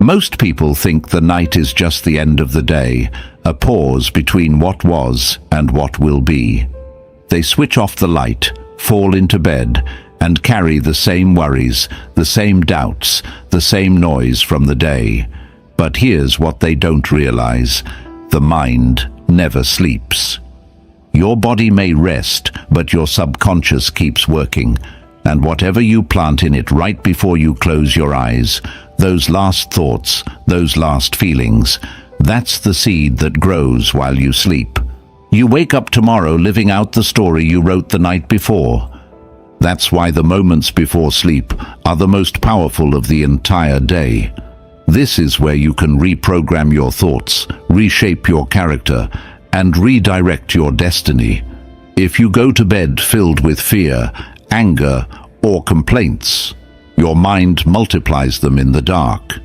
Most people think the night is just the end of the day, a pause between what was and what will be. They switch off the light, fall into bed, and carry the same worries, the same doubts, the same noise from the day. But here's what they don't realize: the mind never sleeps. Your body may rest, but your subconscious keeps working. And whatever you plant in it right before you close your eyes, those last thoughts, those last feelings, that's the seed that grows while you sleep. You wake up tomorrow living out the story you wrote the night before. That's why the moments before sleep are the most powerful of the entire day. This is where you can reprogram your thoughts, reshape your character, and redirect your destiny. If you go to bed filled with fear, anger, or complaints, your mind multiplies them in the dark.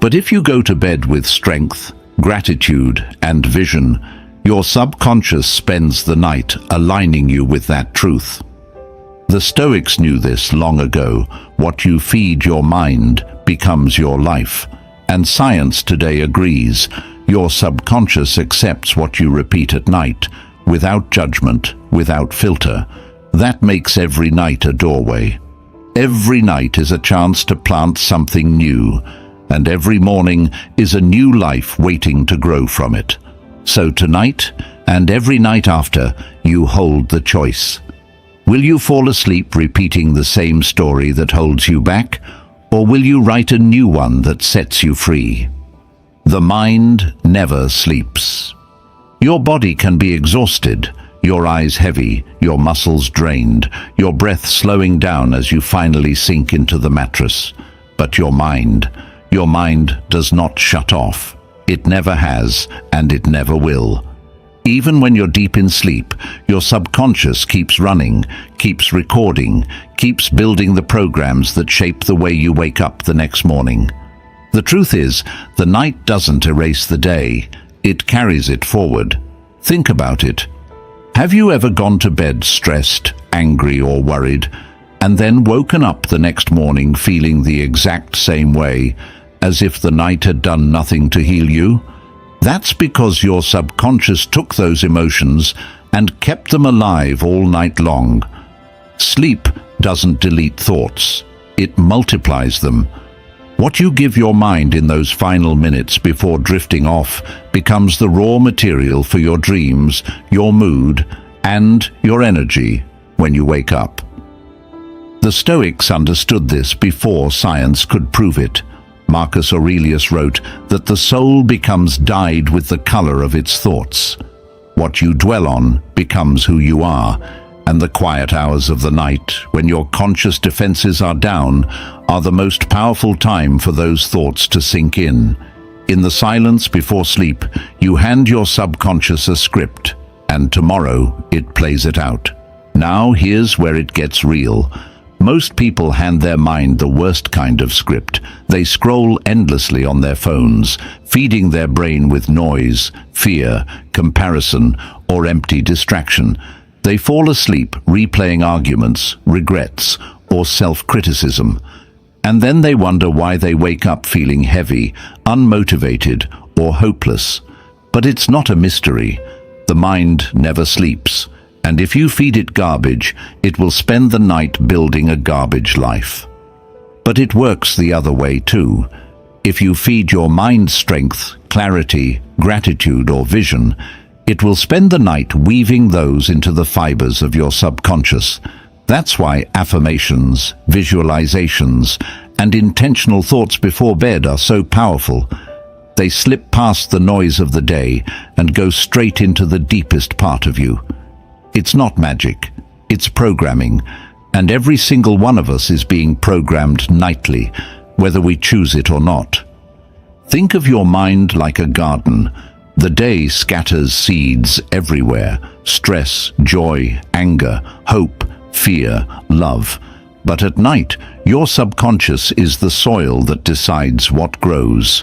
But if you go to bed with strength, gratitude, and vision, your subconscious spends the night aligning you with that truth. The Stoics knew this long ago. What you feed your mind becomes your life. And science today agrees. Your subconscious accepts what you repeat at night, without judgment, without filter. That makes every night a doorway. Every night is a chance to plant something new, and every morning is a new life waiting to grow from it. So tonight, and every night after, you hold the choice. Will you fall asleep repeating the same story that holds you back, or will you write a new one that sets you free? The mind never sleeps. Your body can be exhausted, your eyes heavy, your muscles drained, your breath slowing down as you finally sink into the mattress. But your mind does not shut off. It never has, and it never will. Even when you're deep in sleep, your subconscious keeps running, keeps recording, keeps building the programs that shape the way you wake up the next morning. The truth is, the night doesn't erase the day, it carries it forward. Think about it. Have you ever gone to bed stressed, angry, or worried, and then woken up the next morning feeling the exact same way, as if the night had done nothing to heal you? That's because your subconscious took those emotions and kept them alive all night long. Sleep doesn't delete thoughts, it multiplies them. What you give your mind in those final minutes before drifting off becomes the raw material for your dreams, your mood, and your energy when you wake up. The Stoics understood this before science could prove it. Marcus Aurelius wrote that the soul becomes dyed with the color of its thoughts. What you dwell on becomes who you are, and the quiet hours of the night, when your conscious defenses are down, are the most powerful time for those thoughts to sink in. In the silence before sleep, you hand your subconscious a script, and tomorrow it plays it out. Now here's where it gets real. Most people hand their mind the worst kind of script. They scroll endlessly on their phones, feeding their brain with noise, fear, comparison, or empty distraction. They fall asleep replaying arguments, regrets, or self-criticism. And then they wonder why they wake up feeling heavy, unmotivated, or hopeless. But it's not a mystery. The mind never sleeps. And if you feed it garbage, it will spend the night building a garbage life. But it works the other way too. If you feed your mind strength, clarity, gratitude, or vision, it will spend the night weaving those into the fibers of your subconscious. That's why affirmations, visualizations, and intentional thoughts before bed are so powerful. They slip past the noise of the day and go straight into the deepest part of you. It's not magic, it's programming, and every single one of us is being programmed nightly, whether we choose it or not. Think of your mind like a garden. The day scatters seeds everywhere: stress, joy, anger, hope, fear, love. But at night, your subconscious is the soil that decides what grows.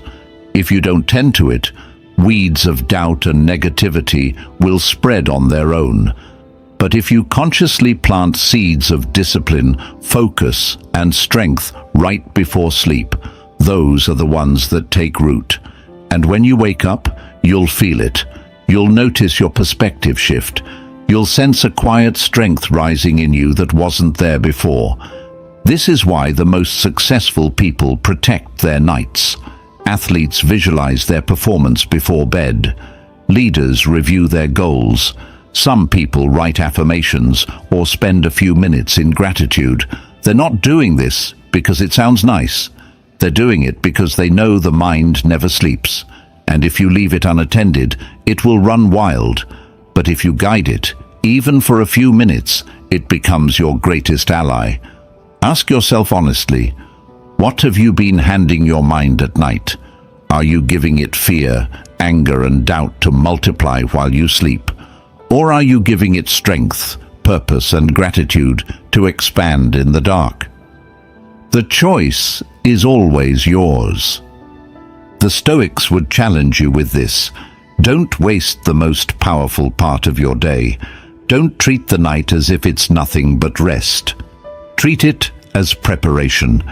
If you don't tend to it, weeds of doubt and negativity will spread on their own. But if you consciously plant seeds of discipline, focus, and strength right before sleep, those are the ones that take root. And when you wake up, you'll feel it. You'll notice your perspective shift. You'll sense a quiet strength rising in you that wasn't there before. This is why the most successful people protect their nights. Athletes visualize their performance before bed. Leaders review their goals. Some people write affirmations or spend a few minutes in gratitude. They're not doing this because it sounds nice. They're doing it because they know the mind never sleeps. And if you leave it unattended, it will run wild. But if you guide it, even for a few minutes, it becomes your greatest ally. Ask yourself honestly, what have you been handing your mind at night? Are you giving it fear, anger, and doubt to multiply while you sleep? Or are you giving it strength, purpose, and gratitude to expand in the dark? The choice is always yours. The Stoics would challenge you with this. Don't waste the most powerful part of your day. Don't treat the night as if it's nothing but rest. Treat it as preparation.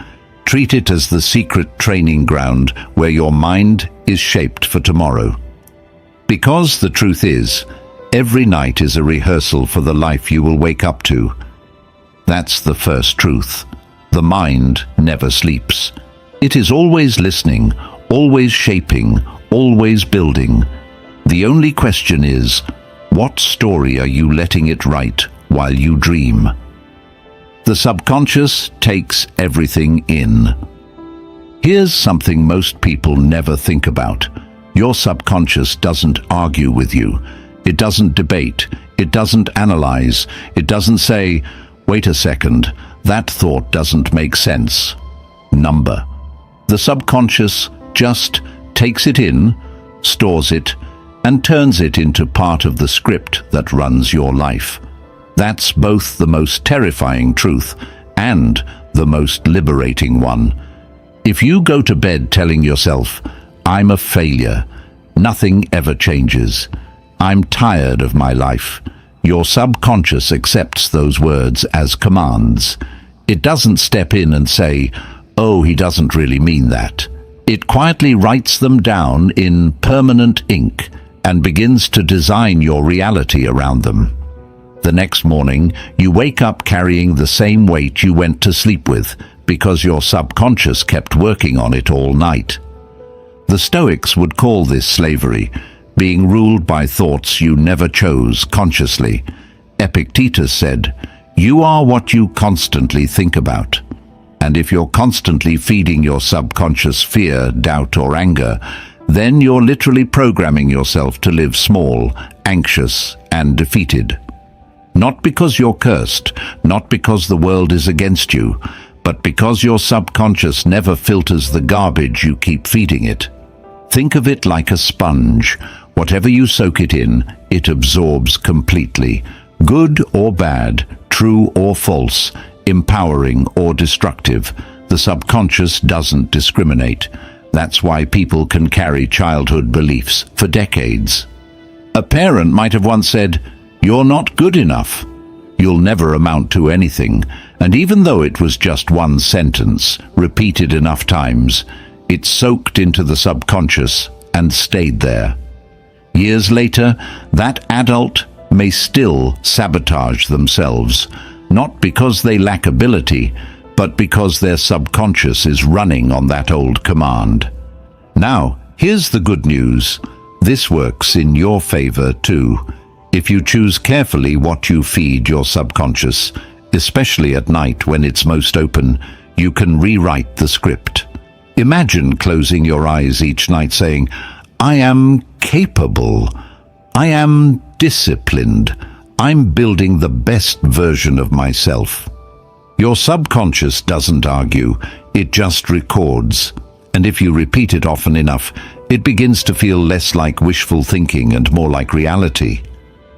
Treat it as the secret training ground where your mind is shaped for tomorrow. Because the truth is, every night is a rehearsal for the life you will wake up to. That's the first truth. The mind never sleeps. It is always listening, always shaping, always building. The only question is, what story are you letting it write while you dream? The subconscious takes everything in. Here's something most people never think about. Your subconscious doesn't argue with you. It doesn't debate. It doesn't analyze. It doesn't say, wait a second, that thought doesn't make sense. Number. The subconscious just takes it in, stores it, and turns it into part of the script that runs your life. That's both the most terrifying truth and the most liberating one. If you go to bed telling yourself, I'm a failure, nothing ever changes, I'm tired of my life, your subconscious accepts those words as commands. It doesn't step in and say, oh, he doesn't really mean that. It quietly writes them down in permanent ink and begins to design your reality around them. The next morning, you wake up carrying the same weight you went to sleep with because your subconscious kept working on it all night. The Stoics would call this slavery, being ruled by thoughts you never chose consciously. Epictetus said, you are what you constantly think about. And if you're constantly feeding your subconscious fear, doubt, or anger, then you're literally programming yourself to live small, anxious, and defeated. Not because you're cursed, not because the world is against you, but because your subconscious never filters the garbage you keep feeding it. Think of it like a sponge. Whatever you soak it in, it absorbs completely. Good or bad, true or false, empowering or destructive, the subconscious doesn't discriminate. That's why people can carry childhood beliefs for decades. A parent might have once said, you're not good enough. You'll never amount to anything. And even though it was just one sentence, repeated enough times, it soaked into the subconscious and stayed there. Years later, that adult may still sabotage themselves, not because they lack ability, but because their subconscious is running on that old command. Now, here's the good news. This works in your favor too. If you choose carefully what you feed your subconscious, especially at night when it's most open, you can rewrite the script. Imagine closing your eyes each night saying, I am capable. I am disciplined. I'm building the best version of myself. Your subconscious doesn't argue, it just records. And if you repeat it often enough, it begins to feel less like wishful thinking and more like reality.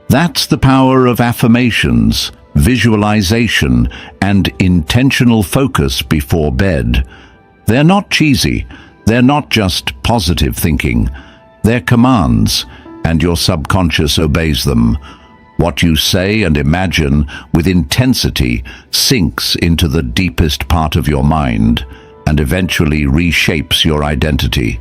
That's the power of affirmations, visualization, and intentional focus before bed. They're not cheesy. They're not just positive thinking. They're commands, and your subconscious obeys them. What you say and imagine with intensity sinks into the deepest part of your mind. and eventually reshapes your identity.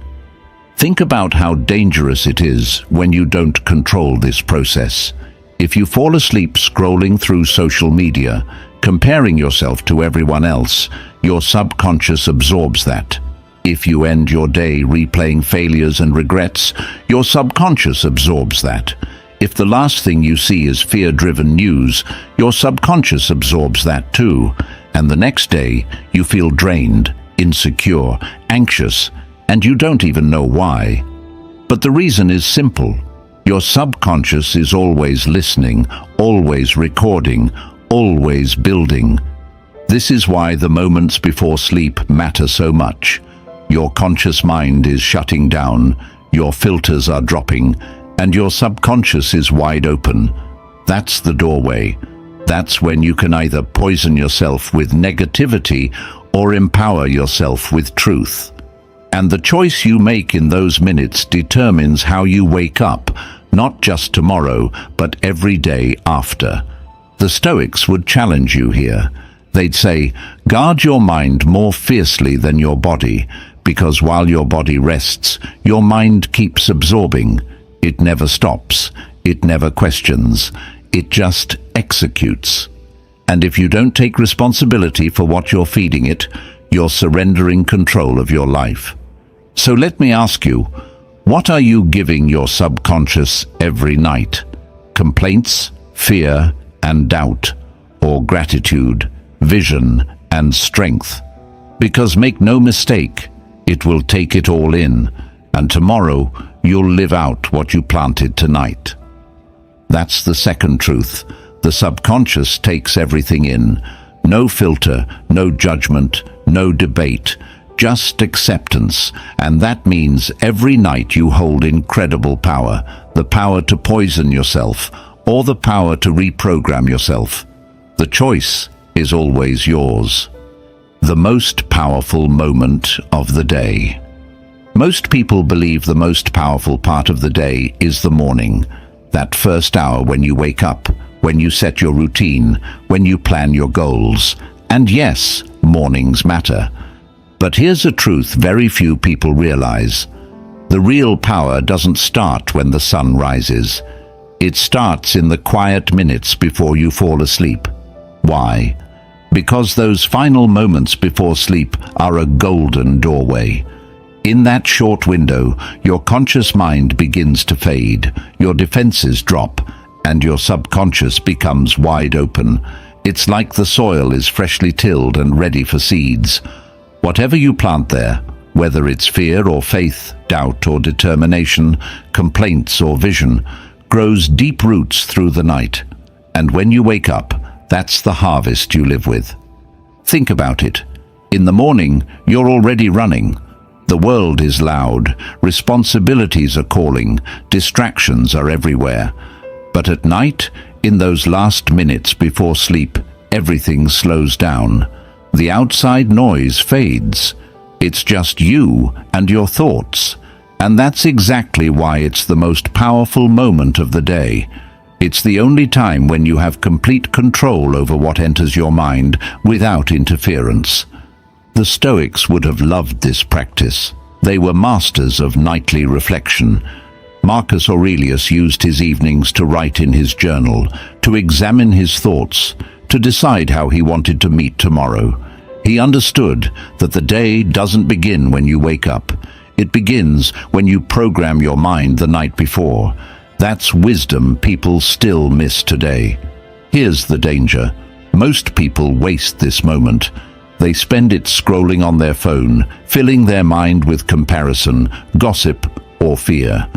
Think about how dangerous it is when you don't control this process. If you fall asleep scrolling through social media, comparing yourself to everyone else, your subconscious absorbs that. If you end your day replaying failures and regrets, your subconscious absorbs that. If the last thing you see is fear-driven news, your subconscious absorbs that too. And the next day, you feel drained, insecure, anxious, and you don't even know why. But the reason is simple. Your subconscious is always listening, always recording, always building. This is why the moments before sleep matter so much. Your conscious mind is shutting down, your filters are dropping, and your subconscious is wide open. That's the doorway. That's when you can either poison yourself with negativity or empower yourself with truth. And the choice you make in those minutes determines how you wake up, not just tomorrow, but every day after. The Stoics would challenge you here. They'd say, guard your mind more fiercely than your body, because while your body rests, your mind keeps absorbing. It never stops. It never questions. It just executes. And if you don't take responsibility for what you're feeding it, you're surrendering control of your life. So let me ask you, what are you giving your subconscious every night? Complaints, fear, and doubt, or gratitude, vision, and strength? Because make no mistake, it will take it all in, and tomorrow you'll live out what you planted tonight. That's the second truth. The subconscious takes everything in. No filter, no judgment, no debate, just acceptance. And that means every night you hold incredible power, the power to poison yourself, or the power to reprogram yourself. The choice is always yours. The most powerful moment of the day. Most people believe the most powerful part of the day is the morning, that first hour when you wake up, when you set your routine, when you plan your goals. And yes, mornings matter. But here's a truth very few people realize. The real power doesn't start when the sun rises. It starts in the quiet minutes before you fall asleep. Why? Because those final moments before sleep are a golden doorway. In that short window, your conscious mind begins to fade, your defenses drop, and your subconscious becomes wide open. It's like the soil is freshly tilled and ready for seeds. Whatever you plant there, whether it's fear or faith, doubt or determination, complaints or vision, grows deep roots through the night. And when you wake up, that's the harvest you live with. Think about it. In the morning, you're already running. The world is loud, responsibilities are calling, distractions are everywhere. But at night, in those last minutes before sleep, everything slows down. The outside noise fades. It's just you and your thoughts. And that's exactly why it's the most powerful moment of the day. It's the only time when you have complete control over what enters your mind without interference. The Stoics would have loved this practice. They were masters of nightly reflection. Marcus Aurelius used his evenings to write in his journal, to examine his thoughts, to decide how he wanted to meet tomorrow. He understood that the day doesn't begin when you wake up. It begins when you program your mind the night before. That's wisdom people still miss today. Here's the danger. Most people waste this moment. They spend it scrolling on their phone, filling their mind with comparison, gossip, or fear.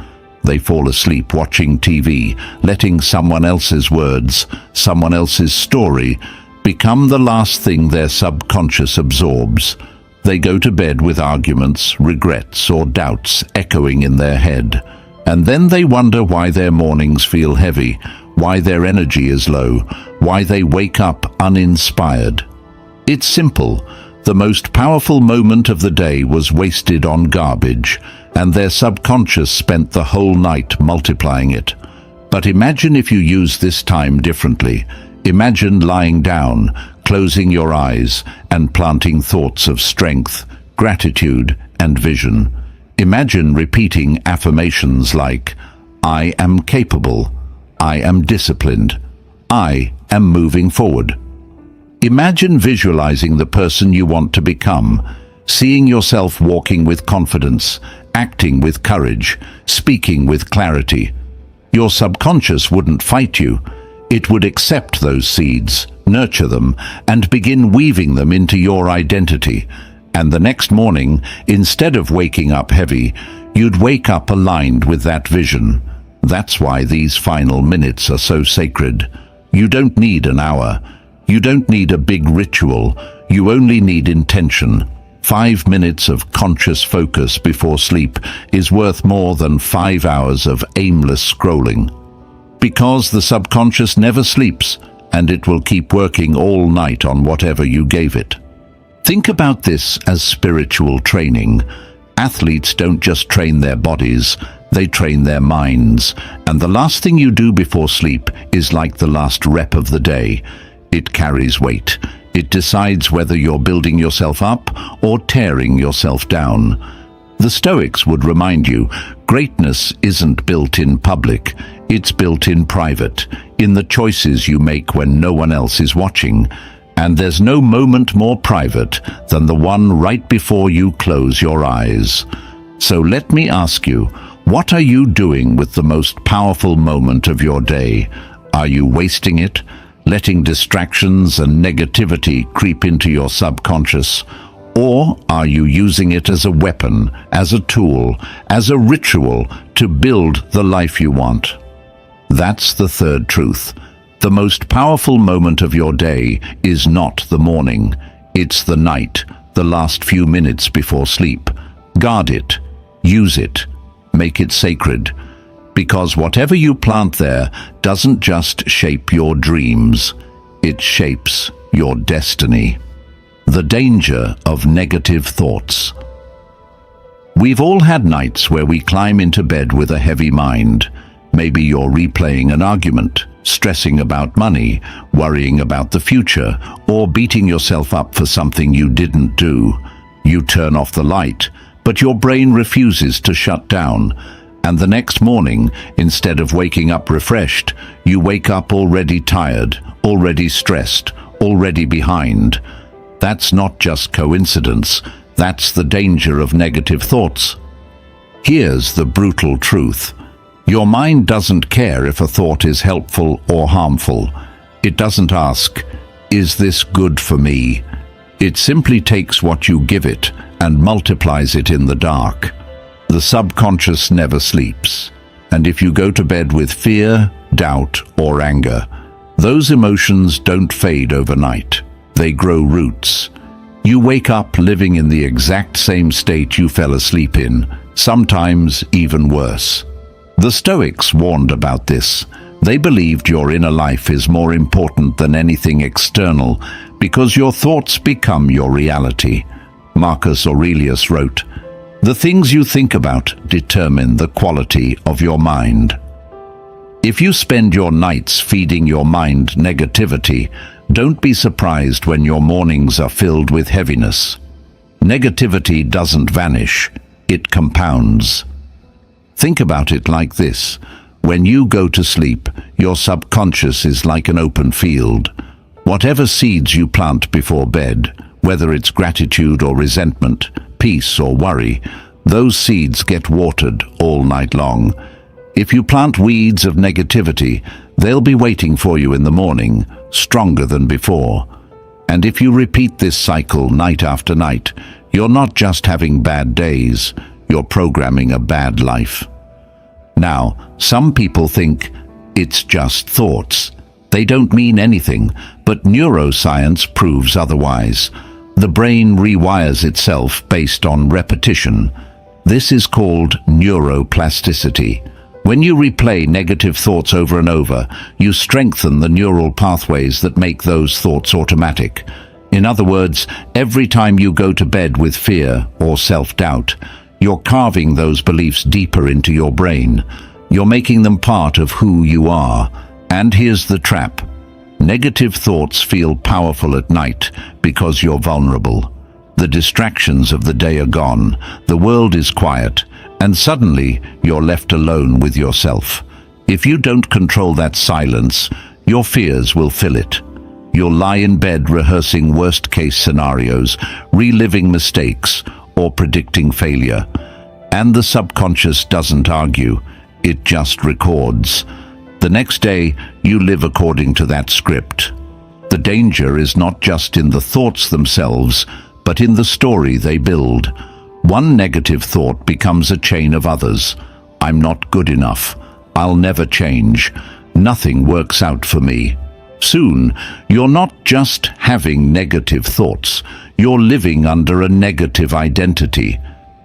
They fall asleep watching TV, letting someone else's words, someone else's story, become the last thing their subconscious absorbs. They go to bed with arguments, regrets, or doubts echoing in their head. And then they wonder why their mornings feel heavy, why their energy is low, why they wake up uninspired. It's simple. The most powerful moment of the day was wasted on garbage, and their subconscious spent the whole night multiplying it. But imagine if you use this time differently. Imagine lying down, closing your eyes, and planting thoughts of strength, gratitude, and vision. Imagine repeating affirmations like, I am capable, I am disciplined, I am moving forward. Imagine visualizing the person you want to become, seeing yourself walking with confidence, acting with courage, speaking with clarity. Your subconscious wouldn't fight you. It would accept those seeds, nurture them, and begin weaving them into your identity. And the next morning, instead of waking up heavy, you'd wake up aligned with that vision. That's why these final minutes are so sacred. You don't need an hour. You don't need a big ritual. You only need intention. 5 minutes of conscious focus before sleep is worth more than 5 hours of aimless scrolling. Because the subconscious never sleeps, and it will keep working all night on whatever you gave it. Think about this as spiritual training. Athletes don't just train their bodies, they train their minds. And the last thing you do before sleep is like the last rep of the day. It carries weight. It decides whether you're building yourself up or tearing yourself down. The Stoics would remind you, greatness isn't built in public, it's built in private, in the choices you make when no one else is watching. And there's no moment more private than the one right before you close your eyes. So let me ask you, what are you doing with the most powerful moment of your day? Are you wasting it? Letting distractions and negativity creep into your subconscious? Or are you using it as a weapon, as a tool, as a ritual to build the life you want? That's the third truth. The most powerful moment of your day is not the morning. It's the night, the last few minutes before sleep. Guard it. Use it. Make it sacred. Because whatever you plant there doesn't just shape your dreams, it shapes your destiny. The danger of negative thoughts. We've all had nights where we climb into bed with a heavy mind. Maybe you're replaying an argument, stressing about money, worrying about the future, or beating yourself up for something you didn't do. You turn off the light, but your brain refuses to shut down. And the next morning, instead of waking up refreshed, you wake up already tired, already stressed, already behind. That's not just coincidence, that's the danger of negative thoughts. Here's the brutal truth. Your mind doesn't care if a thought is helpful or harmful. It doesn't ask, is this good for me? It simply takes what you give it and multiplies it in the dark. The subconscious never sleeps, and if you go to bed with fear, doubt, or anger, those emotions don't fade overnight. They grow roots. You wake up living in the exact same state you fell asleep in, sometimes even worse. The Stoics warned about this. They believed your inner life is more important than anything external because your thoughts become your reality. Marcus Aurelius wrote, "The things you think about determine the quality of your mind." If you spend your nights feeding your mind negativity, don't be surprised when your mornings are filled with heaviness. Negativity doesn't vanish, it compounds. Think about it like this. When you go to sleep, your subconscious is like an open field. Whatever seeds you plant before bed, whether it's gratitude or resentment, peace or worry, those seeds get watered all night long. If you plant weeds of negativity, they'll be waiting for you in the morning, stronger than before. And if you repeat this cycle night after night, you're not just having bad days, you're programming a bad life. Now, some people think it's just thoughts. They don't mean anything, but neuroscience proves otherwise. The brain rewires itself based on repetition. This is called neuroplasticity. When you replay negative thoughts over and over, you strengthen the neural pathways that make those thoughts automatic. In other words, every time you go to bed with fear or self-doubt, you're carving those beliefs deeper into your brain. You're making them part of who you are. And here's the trap. Negative thoughts feel powerful at night because you're vulnerable. The distractions of the day are gone, the world is quiet, and suddenly you're left alone with yourself. If you don't control that silence, your fears will fill it. You'll lie in bed rehearsing worst-case scenarios, reliving mistakes, or predicting failure. And the subconscious doesn't argue, it just records. The next day, you live according to that script. The danger is not just in the thoughts themselves, but in the story they build. One negative thought becomes a chain of others. I'm not good enough. I'll never change. Nothing works out for me. Soon, you're not just having negative thoughts. You're living under a negative identity.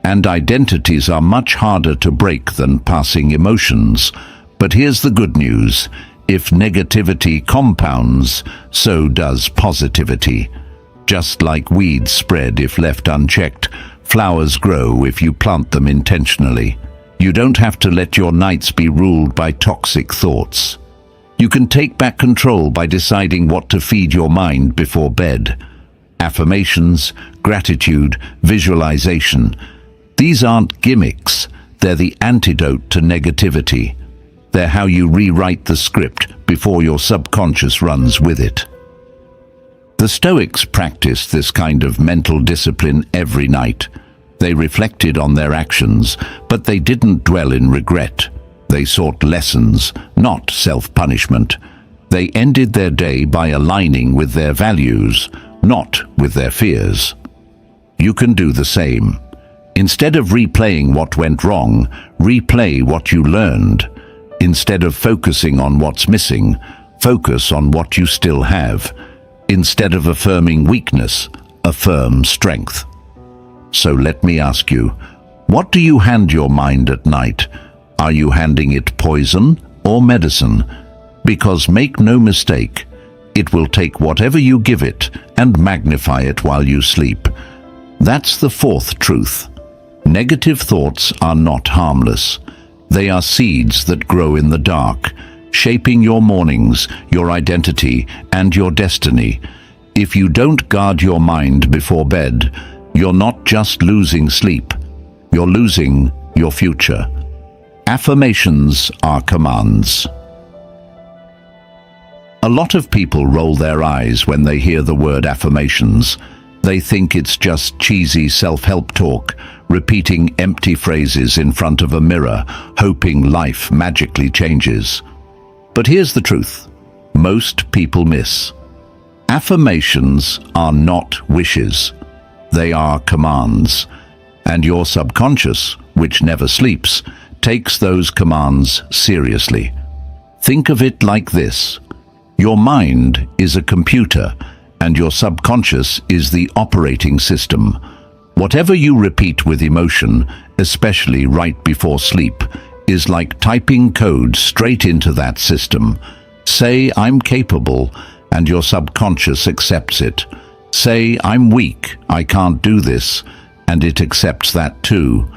And identities are much harder to break than passing emotions. But here's the good news. If negativity compounds, so does positivity. Just like weeds spread if left unchecked, flowers grow if you plant them intentionally. You don't have to let your nights be ruled by toxic thoughts. You can take back control by deciding what to feed your mind before bed. Affirmations, gratitude, visualization. These aren't gimmicks, they're the antidote to negativity. They're how you rewrite the script before your subconscious runs with it. The Stoics practiced this kind of mental discipline every night. They reflected on their actions, but they didn't dwell in regret. They sought lessons, not self-punishment. They ended their day by aligning with their values, not with their fears. You can do the same. Instead of replaying what went wrong, replay what you learned. Instead of focusing on what's missing, focus on what you still have. Instead of affirming weakness, affirm strength. So let me ask you, what do you hand your mind at night? Are you handing it poison or medicine? Because make no mistake, it will take whatever you give it and magnify it while you sleep. That's the fourth truth. Negative thoughts are not harmless. They are seeds that grow in the dark, shaping your mornings, your identity, and your destiny. If you don't guard your mind before bed, you're not just losing sleep, you're losing your future. Affirmations are commands. A lot of people roll their eyes when they hear the word affirmations. They think it's just cheesy self-help talk, repeating empty phrases in front of a mirror, hoping life magically changes. But here's the truth. Most people miss. Affirmations are not wishes. They are commands. And your subconscious, which never sleeps, takes those commands seriously. Think of it like this. Your mind is a computer, and your subconscious is the operating system. Whatever you repeat with emotion, especially right before sleep, is like typing code straight into that system. Say, I'm capable, and your subconscious accepts it. Say, I'm weak, I can't do this, and it accepts that too.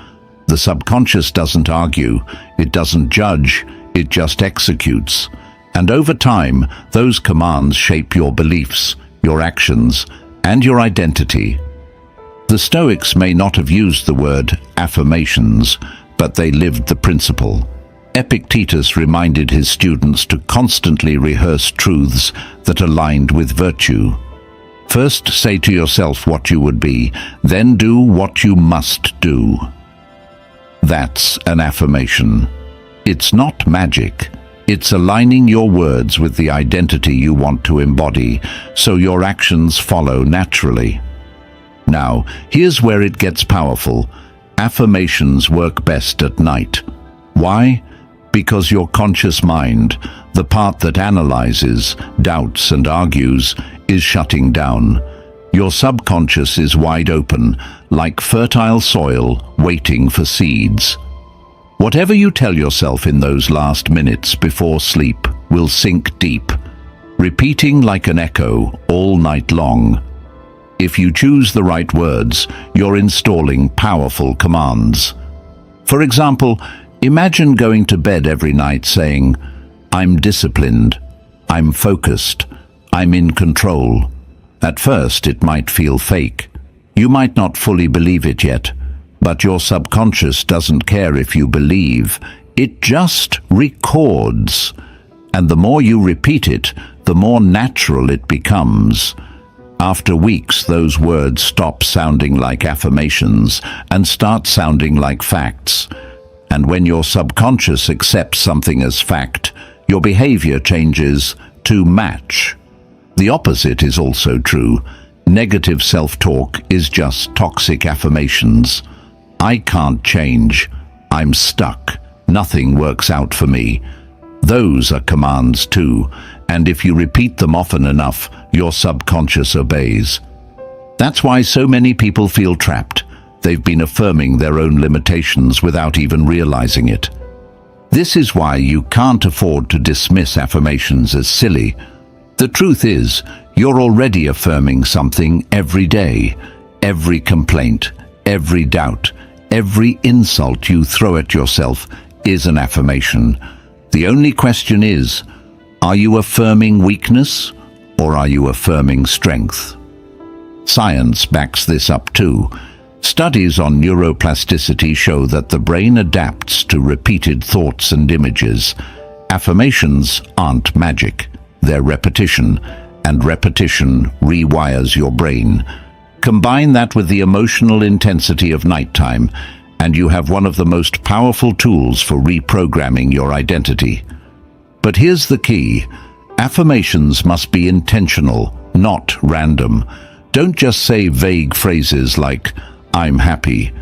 The subconscious doesn't argue, it doesn't judge, it just executes. And over time, those commands shape your beliefs, your actions, and your identity. The Stoics may not have used the word affirmations, but they lived the principle. Epictetus reminded his students to constantly rehearse truths that aligned with virtue. First say to yourself what you would be, then do what you must do. That's an affirmation. It's not magic. It's aligning your words with the identity you want to embody, so your actions follow naturally. Now, here's where it gets powerful. Affirmations work best at night. Why? Because your conscious mind, the part that analyzes, doubts, and argues, is shutting down. Your subconscious is wide open, like fertile soil waiting for seeds. Whatever you tell yourself in those last minutes before sleep will sink deep, repeating like an echo all night long. If you choose the right words, you're installing powerful commands. For example, imagine going to bed every night saying, I'm disciplined, I'm focused, I'm in control. At first, it might feel fake, You might not fully believe it yet, but your subconscious doesn't care if you believe. It just records. And the more you repeat it, the more natural it becomes. After weeks, those words stop sounding like affirmations and start sounding like facts. And when your subconscious accepts something as fact, your behavior changes to match. The opposite is also true. Negative self-talk is just toxic affirmations. I can't change. I'm stuck. Nothing works out for me. Those are commands too, and if you repeat them often enough, your subconscious obeys. That's why so many people feel trapped. They've been affirming their own limitations without even realizing it. This is why you can't afford to dismiss affirmations as silly. The truth is, you're already affirming something every day. Every complaint, every doubt, every insult you throw at yourself is an affirmation. The only question is, are you affirming weakness or are you affirming strength? Science backs this up too. Studies on neuroplasticity show that the brain adapts to repeated thoughts and images. Affirmations aren't magic, they're repetition, and repetition rewires your brain. Combine that with the emotional intensity of nighttime, and you have one of the most powerful tools for reprogramming your identity. But here's the key. Affirmations must be intentional, not random. Don't just say vague phrases like, I'm happy.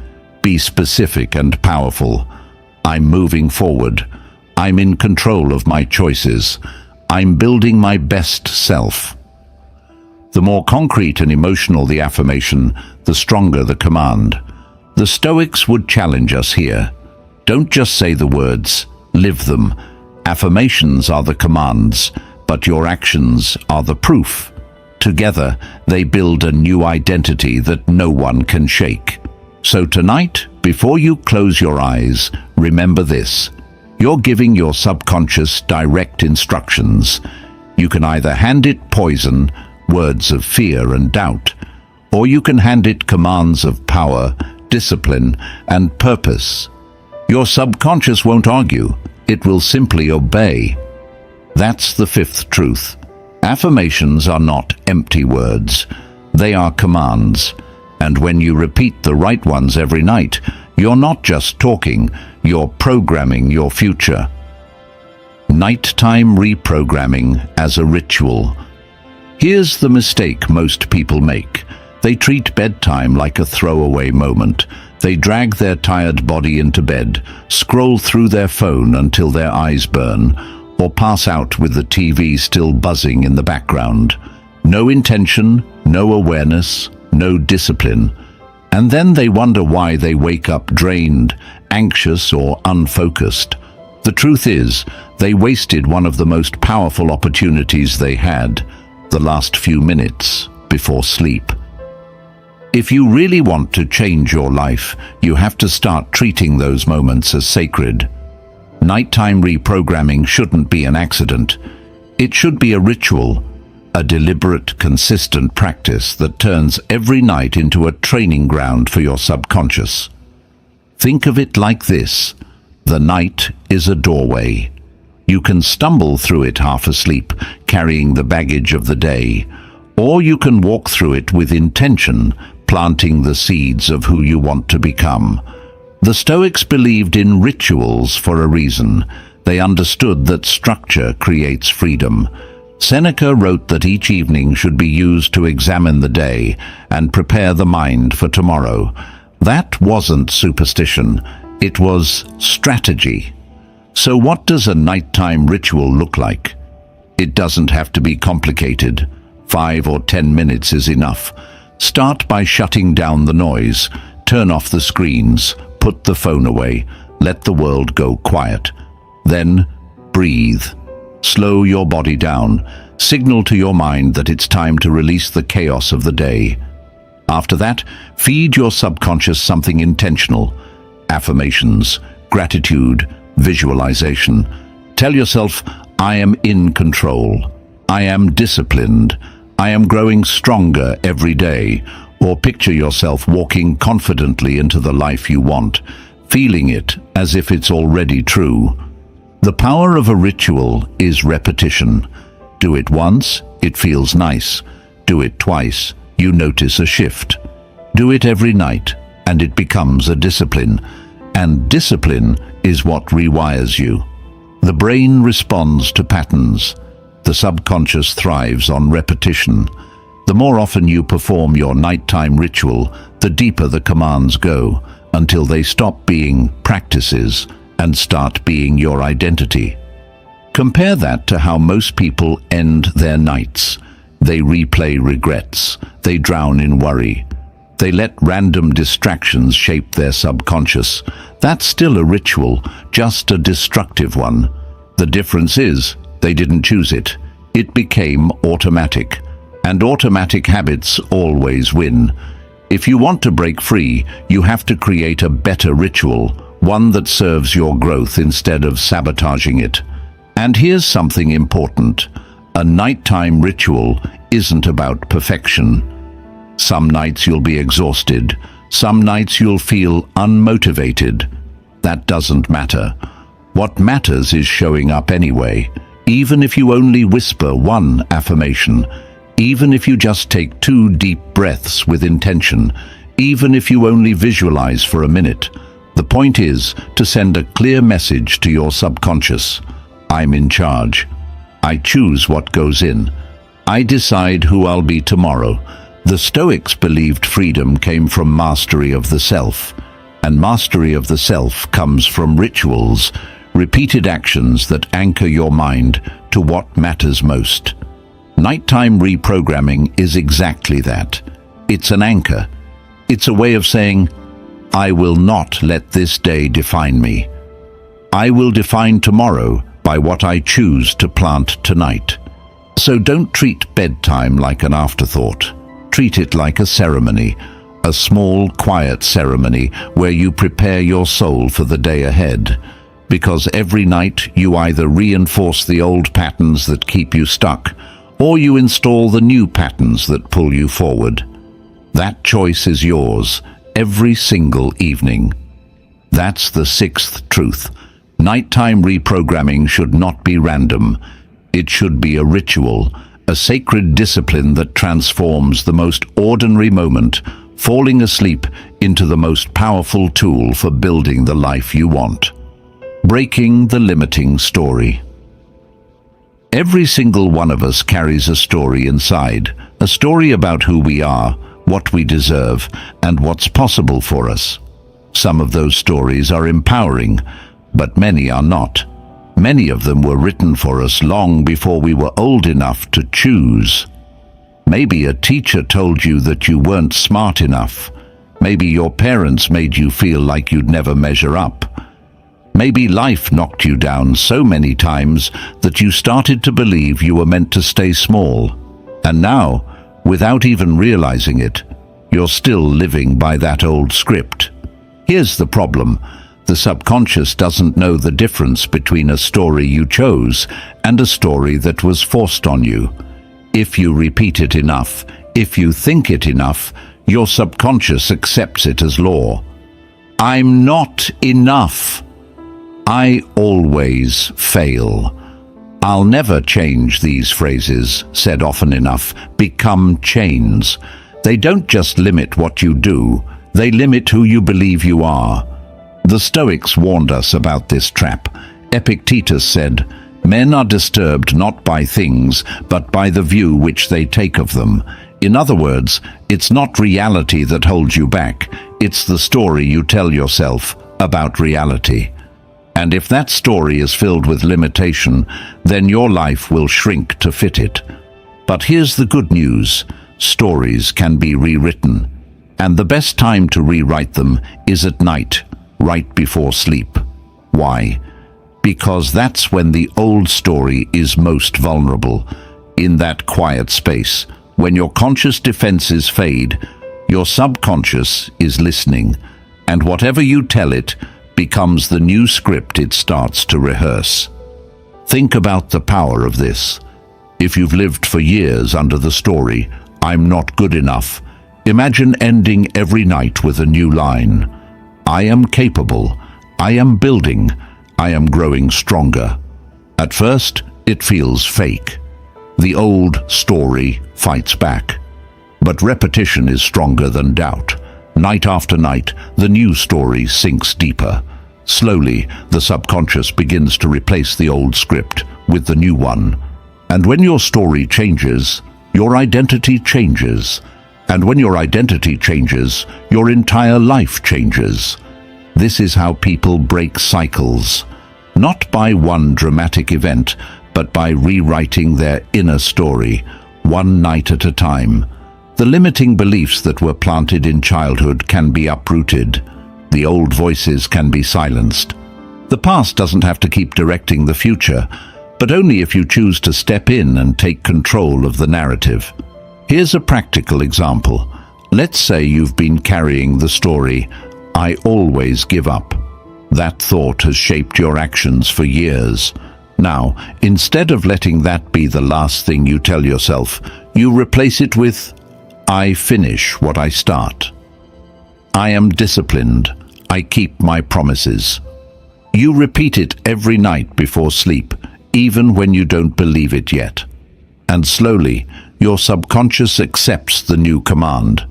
Be specific and powerful. I'm moving forward. I'm in control of my choices. I'm building my best self. The more concrete and emotional the affirmation, the stronger the command. The Stoics would challenge us here. Don't just say the words, live them. Affirmations are the commands, but your actions are the proof. Together, they build a new identity that no one can shake. So tonight, before you close your eyes, remember this. You're giving your subconscious direct instructions. You can either hand it poison, words of fear and doubt, or you can hand it commands of power, discipline, and purpose. Your subconscious won't argue. It will simply obey. That's the fifth truth. Affirmations are not empty words. They are commands. And when you repeat the right ones every night, you're not just talking, you're programming your future. Nighttime reprogramming as a ritual. Here's the mistake most people make. They treat bedtime like a throwaway moment. They drag their tired body into bed, scroll through their phone until their eyes burn, or pass out with the TV still buzzing in the background. No intention, no awareness, no discipline. And then they wonder why they wake up drained, anxious, or unfocused. The truth is, they wasted one of the most powerful opportunities they had, the last few minutes before sleep. If you really want to change your life, you have to start treating those moments as sacred. Nighttime reprogramming shouldn't be an accident. It should be a ritual, a deliberate, consistent practice that turns every night into a training ground for your subconscious. Think of it like this. The night is a doorway. You can stumble through it half asleep, carrying the baggage of the day, or you can walk through it with intention, planting the seeds of who you want to become. The Stoics believed in rituals for a reason. They understood that structure creates freedom. Seneca wrote that each evening should be used to examine the day and prepare the mind for tomorrow. That wasn't superstition, it was strategy. So what does a nighttime ritual look like? It doesn't have to be complicated. 5 or 10 minutes is enough. Start by shutting down the noise, turn off the screens, put the phone away, let the world go quiet. Then breathe. Slow your body down. Signal to your mind that it's time to release the chaos of the day. After that, feed your subconscious something intentional. Affirmations, gratitude, visualization. Tell yourself, I am in control. I am disciplined. I am growing stronger every day. or picture yourself walking confidently into the life you want, feeling it as if it's already true. The power of a ritual is repetition. Do it once, it feels nice. Do it twice, you notice a shift. Do it every night, and it becomes a discipline. And discipline is what rewires you. The brain responds to patterns. The subconscious thrives on repetition. The more often you perform your nighttime ritual, the deeper the commands go, until they stop being practices and start being your identity. Compare that to how most people end their nights. They replay regrets. They drown in worry. They let random distractions shape their subconscious. That's still a ritual, just a destructive one. The difference is, they didn't choose it. It became automatic. And automatic habits always win. If you want to break free, you have to create a better ritual, one that serves your growth instead of sabotaging it. And here's something important. A nighttime ritual isn't about perfection. Some nights you'll be exhausted. Some nights you'll feel unmotivated. That doesn't matter. What matters is showing up anyway, even if you only whisper one affirmation, even if you just take 2 deep breaths with intention, even if you only visualize for a minute. The point is to send a clear message to your subconscious. I'm in charge. I choose what goes in. I decide who I'll be tomorrow. The Stoics believed freedom came from mastery of the self, and mastery of the self comes from rituals, repeated actions that anchor your mind to what matters most. Nighttime reprogramming is exactly that. It's an anchor. It's a way of saying, I will not let this day define me. I will define tomorrow by what I choose to plant tonight. So don't treat bedtime like an afterthought. Treat it like a ceremony, a small, quiet ceremony where you prepare your soul for the day ahead. Because every night you either reinforce the old patterns that keep you stuck, or you install the new patterns that pull you forward. That choice is yours, every single evening. That's the 6th truth. Nighttime reprogramming should not be random. It should be a ritual, a sacred discipline that transforms the most ordinary moment, falling asleep, into the most powerful tool for building the life you want. Breaking the limiting story. Every single one of us carries a story inside, a story about who we are, what we deserve, and what's possible for us. Some of those stories are empowering, but many are not. Many of them were written for us long before we were old enough to choose. Maybe a teacher told you that you weren't smart enough. Maybe your parents made you feel like you'd never measure up. Maybe life knocked you down so many times that you started to believe you were meant to stay small. And now, without even realizing it, you're still living by that old script. Here's the problem. The subconscious doesn't know the difference between a story you chose and a story that was forced on you. If you repeat it enough, if you think it enough, your subconscious accepts it as law. I'm not enough. I always fail. I'll never change. These phrases, said often enough, become chains. They don't just limit what you do, they limit who you believe you are. The Stoics warned us about this trap. Epictetus said, "Men are disturbed not by things, but by the view which they take of them." In other words, it's not reality that holds you back, it's the story you tell yourself about reality. And if that story is filled with limitation, then your life will shrink to fit it. But here's the good news. Stories can be rewritten. And the best time to rewrite them is at night, right before sleep. Why? Because that's when the old story is most vulnerable. In that quiet space, when your conscious defenses fade, your subconscious is listening. And whatever you tell it becomes the new script it starts to rehearse. Think about the power of this. If you've lived for years under the story, "I'm not good enough," Imagine ending every night with a new line. I am capable. I am building. I am growing stronger. At first, it feels fake. The old story fights back. But repetition is stronger than doubt. Night after night, the new story sinks deeper. Slowly, the subconscious begins to replace the old script with the new one. And when your story changes, your identity changes. And when your identity changes, your entire life changes. This is how people break cycles. Not by one dramatic event, but by rewriting their inner story, one night at a time. The limiting beliefs that were planted in childhood can be uprooted. The old voices can be silenced. The past doesn't have to keep directing the future, but only if you choose to step in and take control of the narrative. Here's a practical example. Let's say you've been carrying the story, "I always give up." That thought has shaped your actions for years. Now, instead of letting that be the last thing you tell yourself, you replace it with, "I finish what I start." "I am disciplined. I keep my promises." You repeat it every night before sleep, even when you don't believe it yet. And slowly, your subconscious accepts the new command.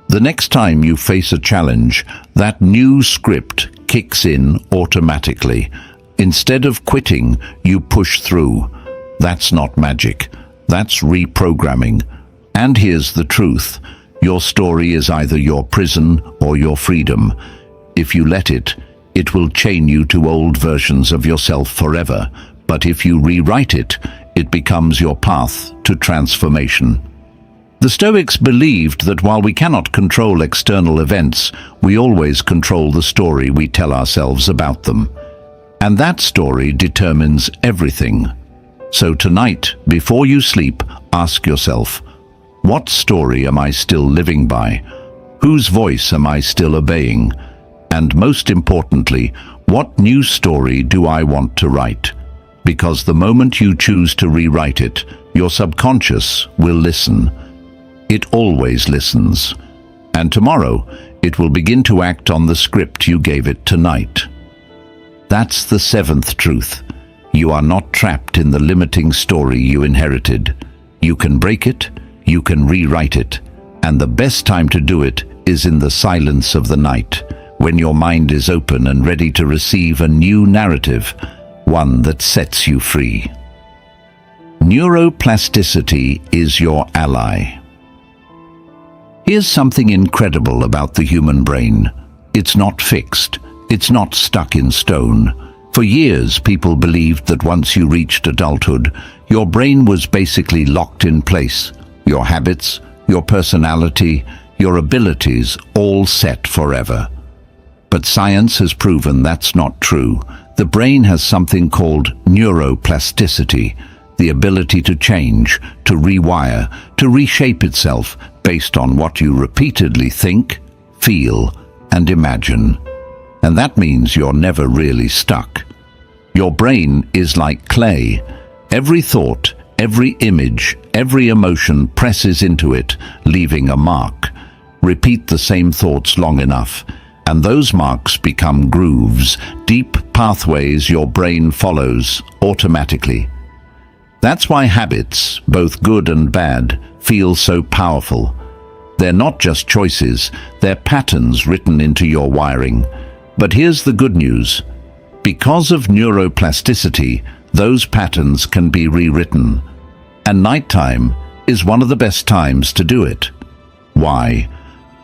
The next time you face a challenge, that new script kicks in automatically. Instead of quitting, you push through. That's not magic. That's reprogramming. And here's the truth. Your story is either your prison or your freedom. If you let it, it will chain you to old versions of yourself forever. But if you rewrite it, it becomes your path to transformation. The Stoics believed that while we cannot control external events, we always control the story we tell ourselves about them. And that story determines everything. So tonight, before you sleep, ask yourself, what story am I still living by? Whose voice am I still obeying? And most importantly, what new story do I want to write? Because the moment you choose to rewrite it, your subconscious will listen. It always listens. And tomorrow, it will begin to act on the script you gave it tonight. That's the seventh truth. You are not trapped in the limiting story you inherited. You can break it, you can rewrite it, and the best time to do it is in the silence of the night, when your mind is open and ready to receive a new narrative, one that sets you free. Neuroplasticity is your ally. Here's something incredible about the human brain. It's not fixed. It's not stuck in stone. For years, people believed that once you reached adulthood, your brain was basically locked in place. Your habits, your personality, your abilities, all set forever. But science has proven that's not true. The brain has something called neuroplasticity, the ability to change, to rewire, to reshape itself based on what you repeatedly think, feel, and imagine. And that means you're never really stuck. Your brain is like clay. Every thought, every image, every emotion presses into it, leaving a mark. Repeat the same thoughts long enough, and those marks become grooves, deep pathways your brain follows automatically. That's why habits, both good and bad, feel so powerful. They're not just choices, they're patterns written into your wiring. But here's the good news. Because of neuroplasticity, those patterns can be rewritten. And nighttime is one of the best times to do it. Why?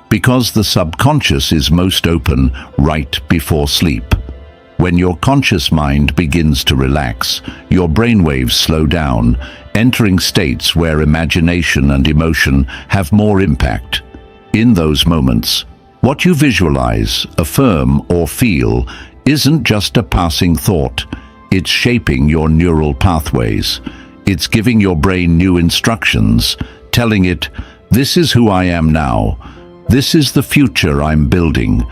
Because the subconscious is most open right before sleep. When your conscious mind begins to relax, your brainwaves slow down, entering states where imagination and emotion have more impact. In those moments, what you visualize, affirm, or feel isn't just a passing thought. It's shaping your neural pathways. It's giving your brain new instructions, telling it, "This is who I am now. This is the future I'm building."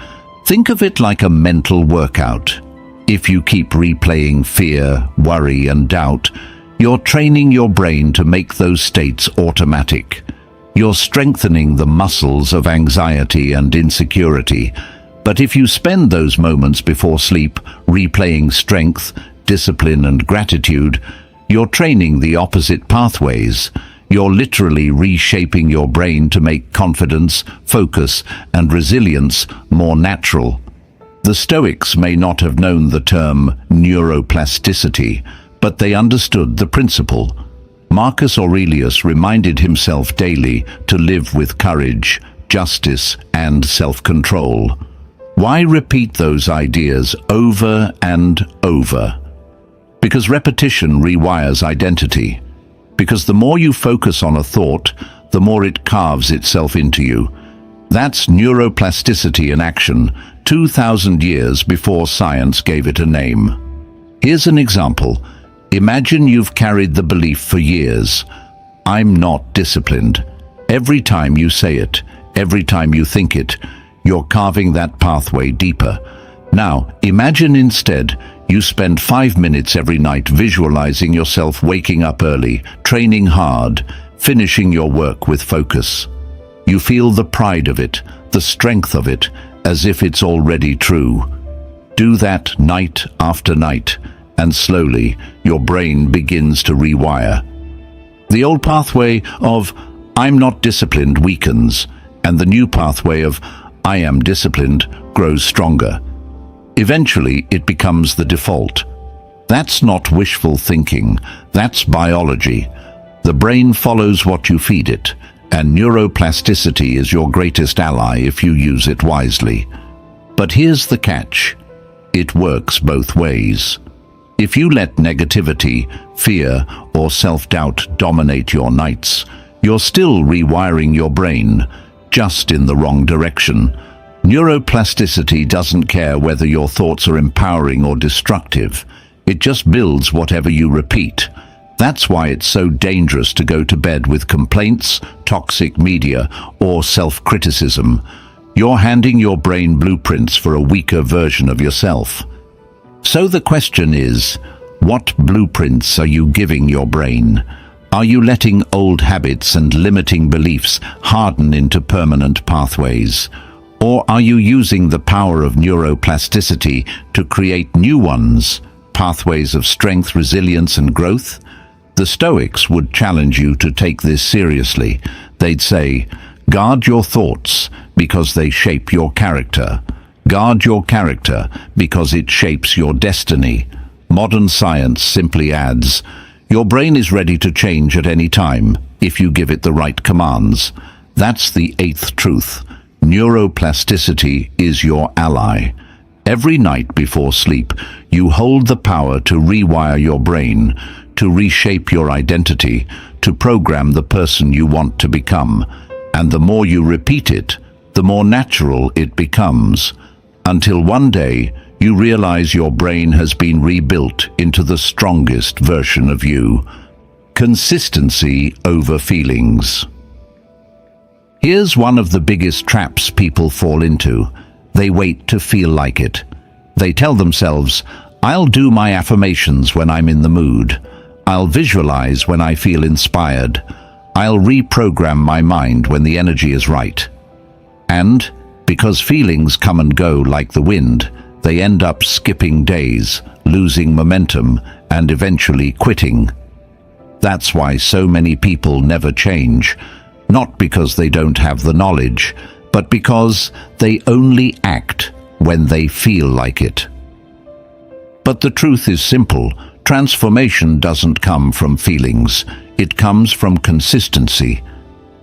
Think of it like a mental workout. If you keep replaying fear, worry, and doubt, you're training your brain to make those states automatic. You're strengthening the muscles of anxiety and insecurity. But if you spend those moments before sleep replaying strength, discipline and gratitude, you're training the opposite pathways. You're literally reshaping your brain to make confidence, focus and resilience more natural. The Stoics may not have known the term neuroplasticity, but they understood the principle. Marcus Aurelius reminded himself daily to live with courage, justice and self-control. Why repeat those ideas over and over? Because repetition rewires identity. Because the more you focus on a thought, the more it carves itself into you. That's neuroplasticity in action, 2,000 years before science gave it a name. Here's an example. Imagine you've carried the belief for years. I'm not disciplined. Every time you say it, every time you think it, you're carving that pathway deeper. Now, imagine instead you spend 5 minutes every night visualizing yourself waking up early, training hard, finishing your work with focus. You feel the pride of it, the strength of it, as if it's already true. Do that night after night, and slowly your brain begins to rewire. The old pathway of I'm not disciplined weakens, and the new pathway of I am disciplined grows stronger. Eventually, it becomes the default. That's not wishful thinking, that's biology. The brain follows what you feed it, and neuroplasticity is your greatest ally if you use it wisely. But here's the catch. It works both ways. If you let negativity, fear, or self-doubt dominate your nights, you're still rewiring your brain, just in the wrong direction. Neuroplasticity doesn't care whether your thoughts are empowering or destructive. It just builds whatever you repeat. That's why it's so dangerous to go to bed with complaints, toxic media, or self-criticism. You're handing your brain blueprints for a weaker version of yourself. So the question is, what blueprints are you giving your brain? Are you letting old habits and limiting beliefs harden into permanent pathways? Or are you using the power of neuroplasticity to create new ones, pathways of strength, resilience, and growth? The Stoics would challenge you to take this seriously. They'd say, guard your thoughts because they shape your character. Guard your character because it shapes your destiny. Modern science simply adds, your brain is ready to change at any time if you give it the right commands. That's the eighth truth. Neuroplasticity is your ally. Every night before sleep, you hold the power to rewire your brain, to reshape your identity, to program the person you want to become. And the more you repeat it, the more natural it becomes. Until one day, you realize your brain has been rebuilt into the strongest version of you. Consistency over feelings. Here's one of the biggest traps people fall into. They wait to feel like it. They tell themselves, I'll do my affirmations when I'm in the mood. I'll visualize when I feel inspired. I'll reprogram my mind when the energy is right. And, because feelings come and go like the wind, they end up skipping days, losing momentum, and eventually quitting. That's why so many people never change. Not because they don't have the knowledge, but because they only act when they feel like it. But the truth is simple. Transformation doesn't come from feelings. It comes from consistency.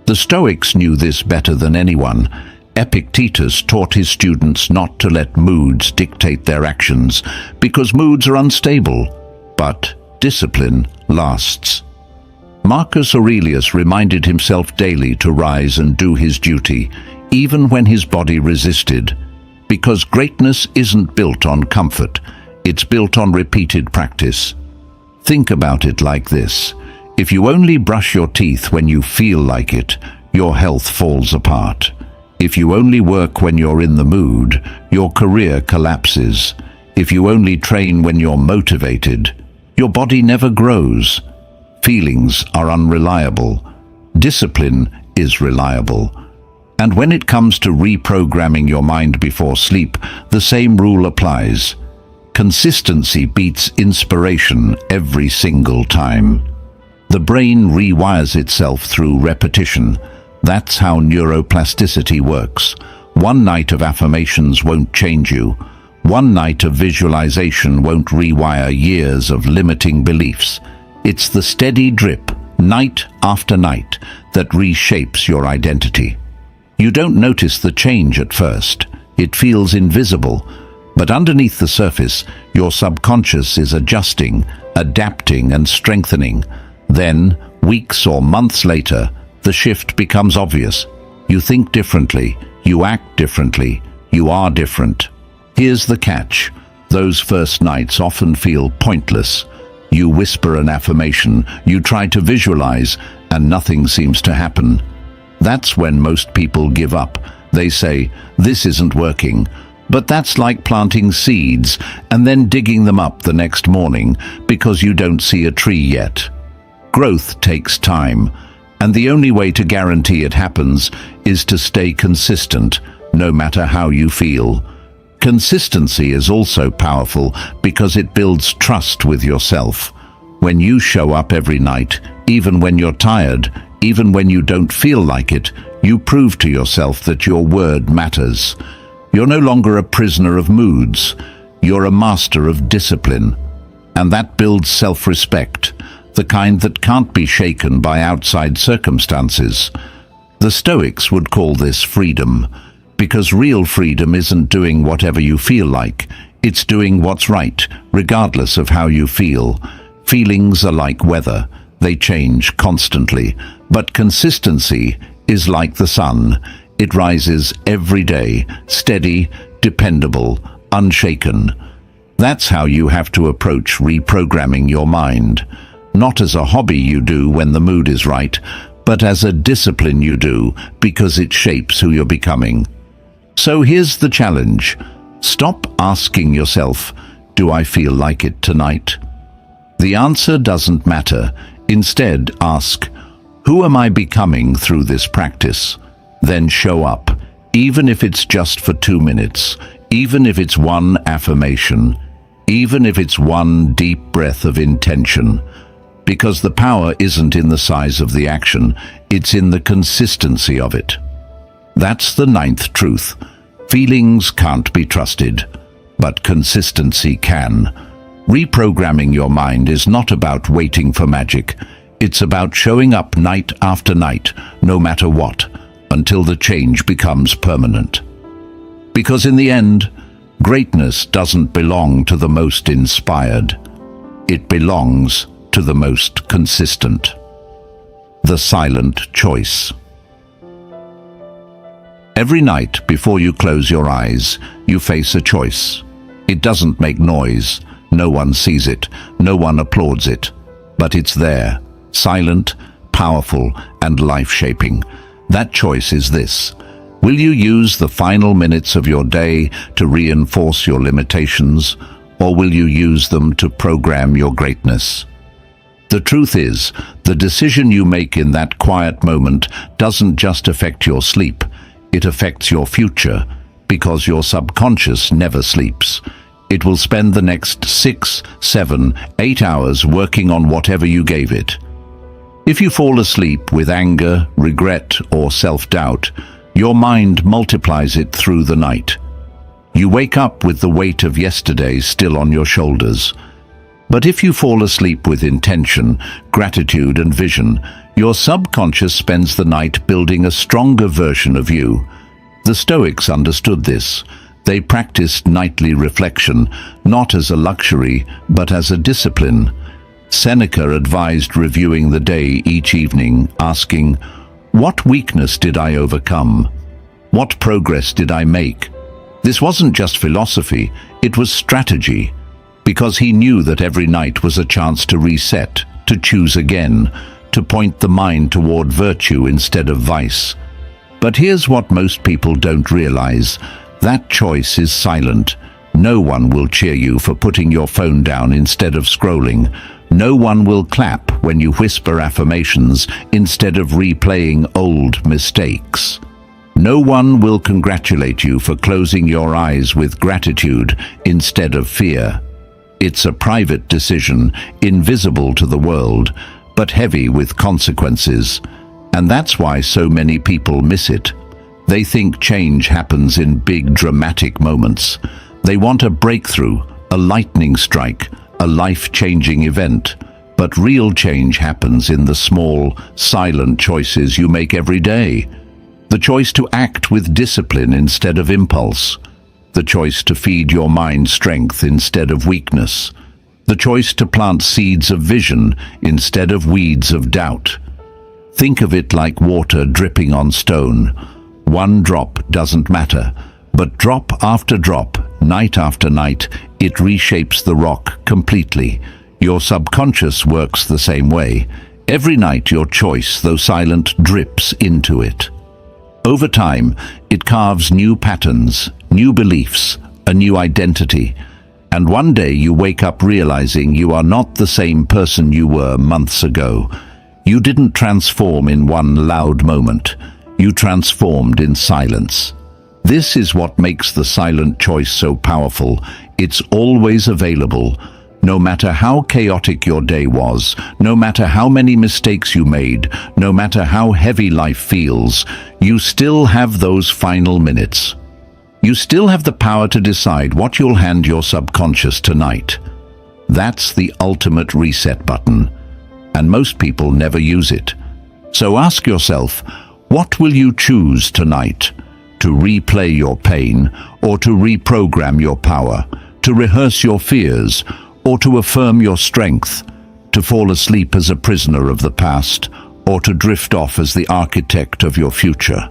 The Stoics knew this better than anyone. Epictetus taught his students not to let moods dictate their actions, because moods are unstable, but discipline lasts. Marcus Aurelius reminded himself daily to rise and do his duty, even when his body resisted, because greatness isn't built on comfort, it's built on repeated practice. Think about it like this. If you only brush your teeth when you feel like it, your health falls apart. If you only work when you're in the mood, your career collapses. If you only train when you're motivated, your body never grows. Feelings are unreliable. Discipline is reliable. And when it comes to reprogramming your mind before sleep, the same rule applies. Consistency beats inspiration every single time. The brain rewires itself through repetition. That's how neuroplasticity works. One night of affirmations won't change you. One night of visualization won't rewire years of limiting beliefs. It's the steady drip, night after night, that reshapes your identity. You don't notice the change at first. It feels invisible. But underneath the surface, your subconscious is adjusting, adapting, and strengthening. Then, weeks or months later, the shift becomes obvious. You think differently, you act differently, you are different. Here's the catch. Those first nights often feel pointless. You whisper an affirmation, you try to visualize, and nothing seems to happen. That's when most people give up. They say, "This isn't working." But that's like planting seeds and then digging them up the next morning because you don't see a tree yet. Growth takes time, and the only way to guarantee it happens is to stay consistent, no matter how you feel. Consistency is also powerful because it builds trust with yourself. When you show up every night, even when you're tired, even when you don't feel like it, you prove to yourself that your word matters. You're no longer a prisoner of moods. You're a master of discipline. And that builds self-respect, the kind that can't be shaken by outside circumstances. The Stoics would call this freedom, because real freedom isn't doing whatever you feel like. It's doing what's right, regardless of how you feel. Feelings are like weather. They change constantly. But consistency is like the sun. It rises every day, steady, dependable, unshaken. That's how you have to approach reprogramming your mind. Not as a hobby you do when the mood is right, but as a discipline you do because it shapes who you're becoming. So here's the challenge. Stop asking yourself, "Do I feel like it tonight?" The answer doesn't matter. Instead, ask, "Who am I becoming through this practice?" Then show up, even if it's just for 2 minutes, even if it's one affirmation, even if it's one deep breath of intention. Because the power isn't in the size of the action, it's in the consistency of it. That's the 9th truth. Feelings can't be trusted, but consistency can. Reprogramming your mind is not about waiting for magic. It's about showing up night after night, no matter what, until the change becomes permanent. Because in the end, greatness doesn't belong to the most inspired. It belongs to the most consistent. The silent choice. Every night before you close your eyes, you face a choice. It doesn't make noise. No one sees it. No one applauds it. But it's there, silent, powerful, and life-shaping. That choice is this. Will you use the final minutes of your day to reinforce your limitations, or will you use them to program your greatness? The truth is, the decision you make in that quiet moment doesn't just affect your sleep, it affects your future, because your subconscious never sleeps. It will spend the next 6, 7, 8 hours working on whatever you gave it. If you fall asleep with anger, regret, or self-doubt, your mind multiplies it through the night. You wake up with the weight of yesterday still on your shoulders. But if you fall asleep with intention, gratitude, and vision, your subconscious spends the night building a stronger version of you. The Stoics understood this. They practiced nightly reflection, not as a luxury, but as a discipline. Seneca advised reviewing the day each evening, asking, "What weakness did I overcome? What progress did I make?" This wasn't just philosophy, it was strategy, because he knew that every night was a chance to reset, to choose again, to point the mind toward virtue instead of vice. But here's what most people don't realize. That choice is silent. No one will cheer you for putting your phone down instead of scrolling, No one will clap when you whisper affirmations instead of replaying old mistakes. No one will congratulate you for closing your eyes with gratitude instead of fear. It's a private decision, invisible to the world, but heavy with consequences. And that's why so many people miss it. They think change happens in big dramatic moments. They want a breakthrough, a lightning strike, a life-changing event. But real change happens in the small, silent choices you make every day. The choice to act with discipline instead of impulse. The choice to feed your mind strength instead of weakness. The choice to plant seeds of vision instead of weeds of doubt. Think of it like water dripping on stone. One drop doesn't matter, but drop after drop, night after night, it reshapes the rock completely. Your subconscious works the same way. Every night your choice, though silent, drips into it. Over time, it carves new patterns, new beliefs, a new identity. And one day you wake up realizing you are not the same person you were months ago. You didn't transform in one loud moment. You transformed in silence. This is what makes the silent choice so powerful. It's always available. No matter how chaotic your day was, no matter how many mistakes you made, no matter how heavy life feels, you still have those final minutes. You still have the power to decide what you'll hand your subconscious tonight. That's the ultimate reset button, and most people never use it. So ask yourself, what will you choose tonight? To replay your pain, or to reprogram your power, to rehearse your fears, or to affirm your strength, to fall asleep as a prisoner of the past, or to drift off as the architect of your future?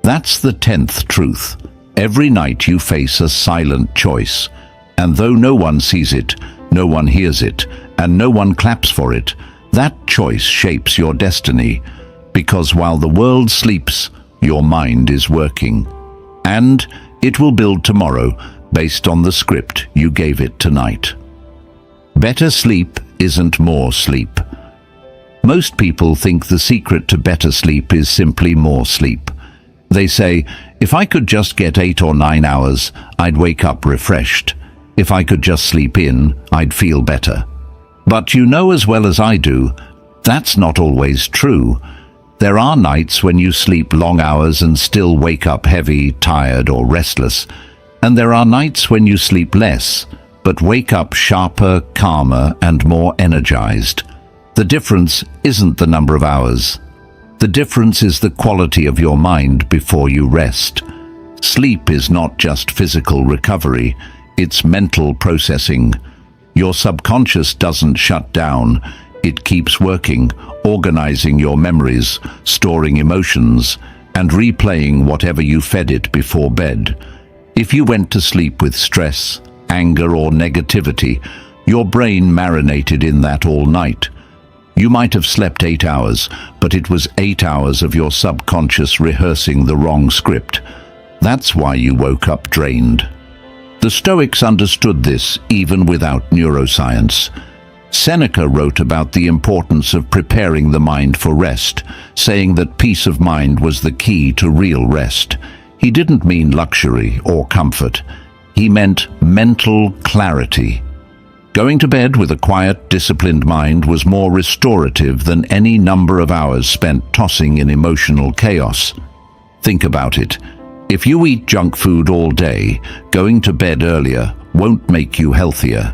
That's the 10th truth. Every night you face a silent choice, and though no one sees it, no one hears it, and no one claps for it, that choice shapes your destiny, because while the world sleeps, your mind is working. And it will build tomorrow based on the script you gave it tonight. Better sleep isn't more sleep. Most people think the secret to better sleep is simply more sleep. They say, if I could just get 8 or 9 hours, I'd wake up refreshed. If I could just sleep in, I'd feel better. But you know as well as I do, that's not always true. There are nights when you sleep long hours and still wake up heavy, tired, or restless. And there are nights when you sleep less, but wake up sharper, calmer, and more energized. The difference isn't the number of hours. The difference is the quality of your mind before you rest. Sleep is not just physical recovery, it's mental processing. Your subconscious doesn't shut down. It keeps working, organizing your memories, storing emotions, and replaying whatever you fed it before bed. If you went to sleep with stress, anger, or negativity, your brain marinated in that all night. You might have slept 8 hours, but it was 8 hours of your subconscious rehearsing the wrong script. That's why you woke up drained. The Stoics understood this even without neuroscience. Seneca wrote about the importance of preparing the mind for rest, saying that peace of mind was the key to real rest. He didn't mean luxury or comfort. He meant mental clarity. Going to bed with a quiet, disciplined mind was more restorative than any number of hours spent tossing in emotional chaos. Think about it. If you eat junk food all day, going to bed earlier won't make you healthier.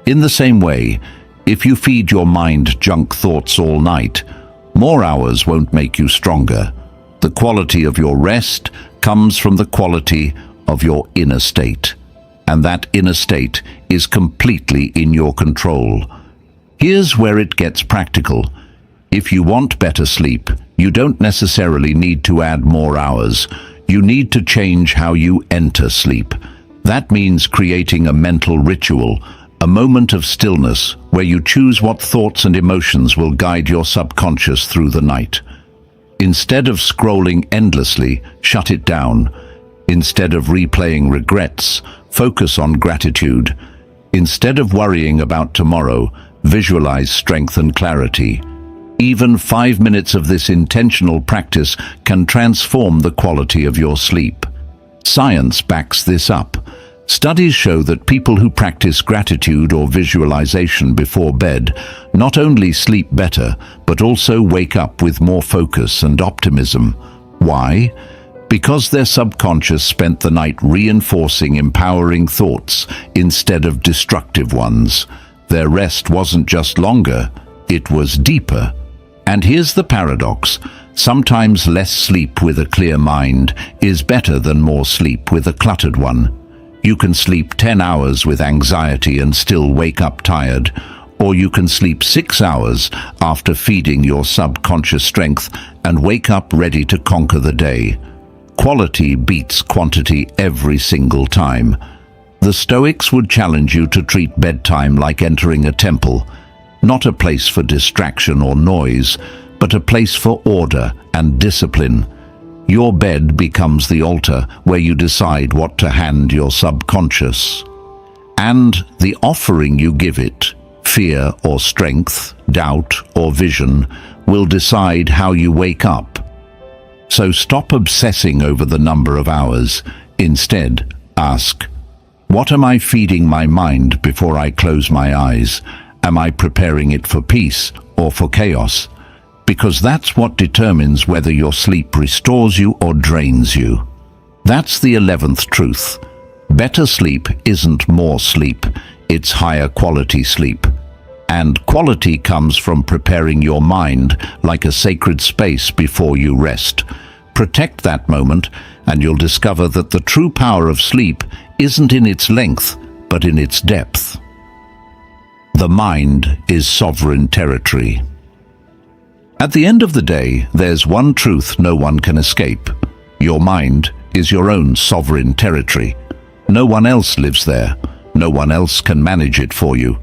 In the same way, if you feed your mind junk thoughts all night, more hours won't make you stronger. The quality of your rest comes from the quality of your inner state. And that inner state is completely in your control. Here's where it gets practical. If you want better sleep, you don't necessarily need to add more hours. You need to change how you enter sleep. That means creating a mental ritual, a moment of stillness where you choose what thoughts and emotions will guide your subconscious through the night. Instead of scrolling endlessly, shut it down. Instead of replaying regrets, focus on gratitude. Instead of worrying about tomorrow, Visualize strength and clarity. Even 5 minutes of this intentional practice can transform the quality of your sleep. Science backs this up. Studies show that people who practice gratitude or visualization before bed not only sleep better, but also wake up with more focus and optimism. Why? Because their subconscious spent the night reinforcing empowering thoughts instead of destructive ones. Their rest wasn't just longer, it was deeper. And here's the paradox. Sometimes less sleep with a clear mind is better than more sleep with a cluttered one. You can sleep 10 hours with anxiety and still wake up tired, or you can sleep 6 hours after feeding your subconscious strength and wake up ready to conquer the day. Quality beats quantity every single time. The Stoics would challenge you to treat bedtime like entering a temple, not a place for distraction or noise, but a place for order and discipline. Your bed becomes the altar where you decide what to hand your subconscious. And the offering you give it, fear or strength, doubt or vision, will decide how you wake up. So stop obsessing over the number of hours. Instead, ask, what am I feeding my mind before I close my eyes? Am I preparing it for peace or for chaos? Because that's what determines whether your sleep restores you or drains you. That's the 11th truth. Better sleep isn't more sleep, it's higher quality sleep. And quality comes from preparing your mind like a sacred space before you rest. Protect that moment, and you'll discover that the true power of sleep isn't in its length, but in its depth. The mind is sovereign territory. At the end of the day, there's one truth no one can escape. Your mind is your own sovereign territory. No one else lives there. No one else can manage it for you.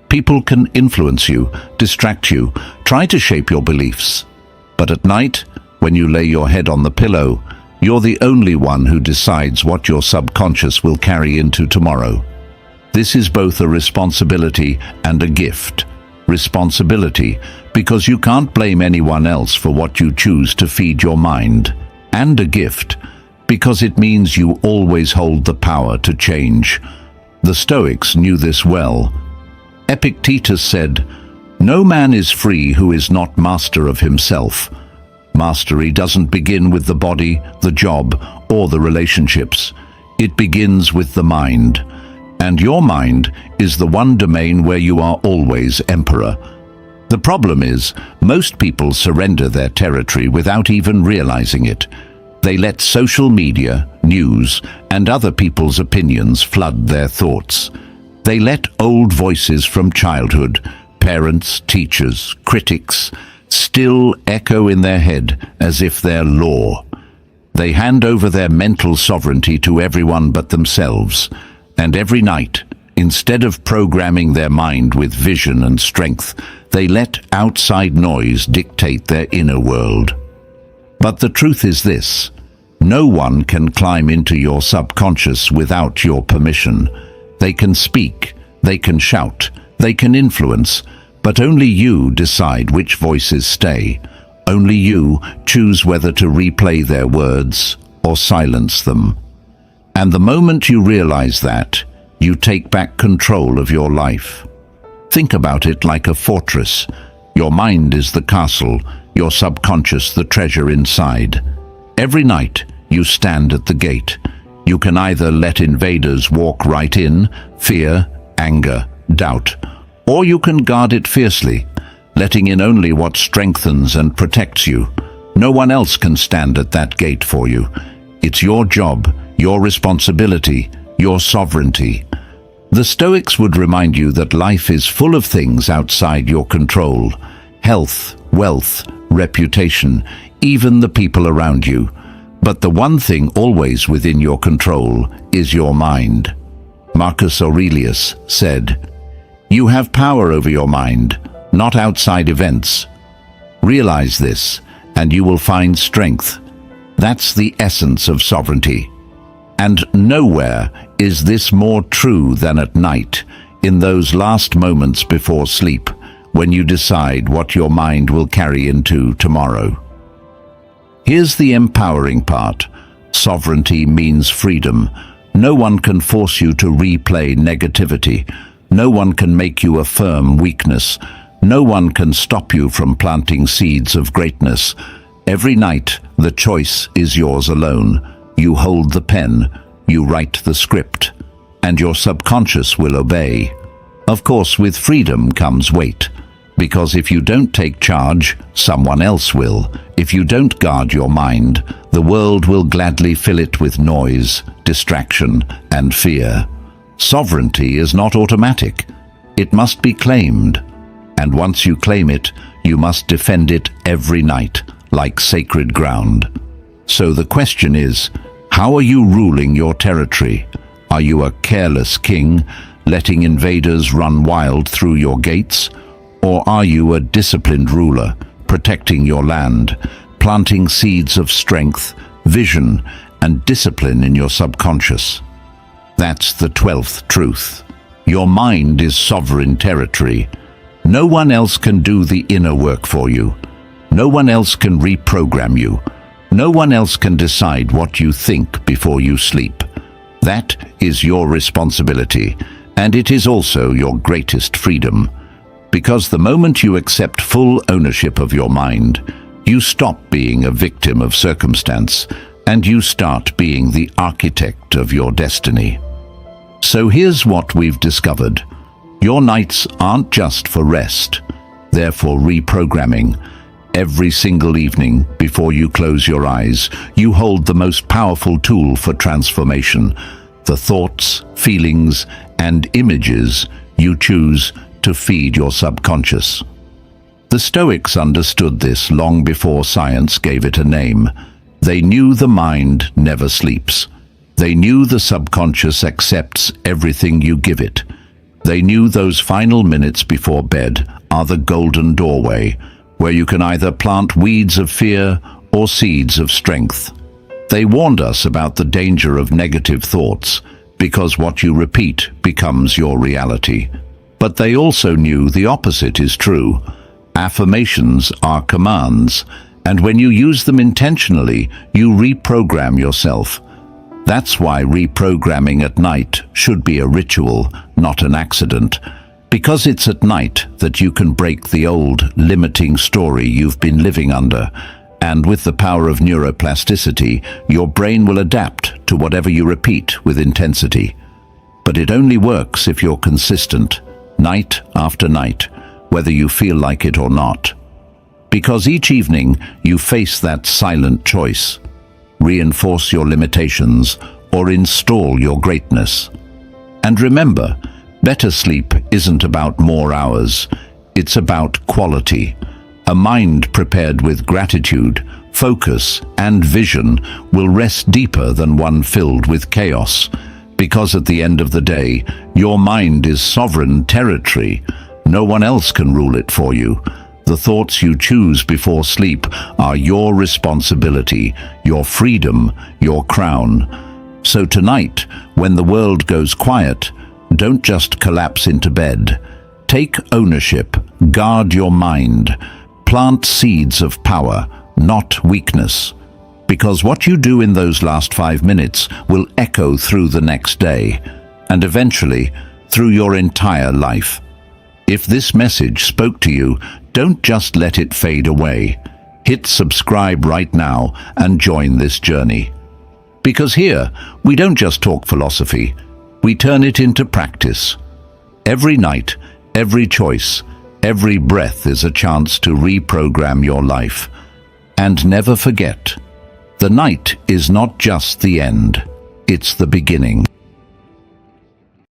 People can influence you, distract you, try to shape your beliefs. But at night, when you lay your head on the pillow, you're the only one who decides what your subconscious will carry into tomorrow. This is both a responsibility and a gift. Responsibility, because you can't blame anyone else for what you choose to feed your mind. And a gift, because it means you always hold the power to change. The Stoics knew this well. Epictetus said, "No man is free who is not master of himself." Mastery doesn't begin with the body, the job, or the relationships. It begins with the mind. And your mind is the one domain where you are always emperor. The problem is, most people surrender their territory without even realizing it. They let social media, news, and other people's opinions flood their thoughts. They let old voices from childhood, parents, teachers, critics, still echo in their head as if they're law. They hand over their mental sovereignty to everyone but themselves. And every night, instead of programming their mind with vision and strength, they let outside noise dictate their inner world. But the truth is this: no one can climb into your subconscious without your permission. They can speak, they can shout, they can influence, but only you decide which voices stay. Only you choose whether to replay their words or silence them. And the moment you realize that, you take back control of your life. Think about it like a fortress. Your mind is the castle, your subconscious the treasure inside. Every night, you stand at the gate. You can either let invaders walk right in, fear, anger, doubt, or you can guard it fiercely, letting in only what strengthens and protects you. No one else can stand at that gate for you. It's your job, your responsibility, your sovereignty. The Stoics would remind you that life is full of things outside your control: health, wealth, reputation, even the people around you. But the one thing always within your control is your mind. Marcus Aurelius said, "You have power over your mind, not outside events. Realize this, and you will find strength." That's the essence of sovereignty. And nowhere is this more true than at night, in those last moments before sleep, when you decide what your mind will carry into tomorrow. Here's the empowering part. Sovereignty means freedom. No one can force you to replay negativity. No one can make you affirm weakness. No one can stop you from planting seeds of greatness. Every night, the choice is yours alone. You hold the pen, you write the script, and your subconscious will obey. Of course, with freedom comes weight, because if you don't take charge, someone else will. If you don't guard your mind, the world will gladly fill it with noise, distraction, and fear. Sovereignty is not automatic. It must be claimed. And once you claim it, you must defend it every night, like sacred ground. So the question is, how are you ruling your territory? Are you a careless king, letting invaders run wild through your gates? Or are you a disciplined ruler, protecting your land, planting seeds of strength, vision, and discipline in your subconscious? That's the 12th truth. Your mind is sovereign territory. No one else can do the inner work for you. No one else can reprogram you. No one else can decide what you think before you sleep. That is your responsibility, and it is also your greatest freedom. Because the moment you accept full ownership of your mind, you stop being a victim of circumstance, and you start being the architect of your destiny. So here's what we've discovered. Your nights aren't just for rest, they're for reprogramming. Every single evening, before you close your eyes, you hold the most powerful tool for transformation, the thoughts, feelings, and images you choose to feed your subconscious. The Stoics understood this long before science gave it a name. They knew the mind never sleeps. They knew the subconscious accepts everything you give it. They knew those final minutes before bed are the golden doorway, where you can either plant weeds of fear or seeds of strength. They warned us about the danger of negative thoughts, because what you repeat becomes your reality. But they also knew the opposite is true. Affirmations are commands, and when you use them intentionally, you reprogram yourself. That's why reprogramming at night should be a ritual, not an accident. Because it's at night that you can break the old, limiting story you've been living under. And with the power of neuroplasticity, your brain will adapt to whatever you repeat with intensity. But it only works if you're consistent, night after night, whether you feel like it or not. Because each evening you face that silent choice: reinforce your limitations or install your greatness. And remember, better sleep isn't about more hours, it's about quality. A mind prepared with gratitude, focus, and vision will rest deeper than one filled with chaos. Because at the end of the day, your mind is sovereign territory. No one else can rule it for you. The thoughts you choose before sleep are your responsibility, your freedom, your crown. So tonight, when the world goes quiet, don't just collapse into bed. Take ownership, guard your mind, plant seeds of power, not weakness. Because what you do in those last 5 minutes will echo through the next day, and eventually through your entire life. If this message spoke to you, don't just let it fade away. Hit subscribe right now and join this journey. Because here, we don't just talk philosophy, we turn it into practice. Every night, every choice, every breath is a chance to reprogram your life. And never forget, the night is not just the end, it's the beginning.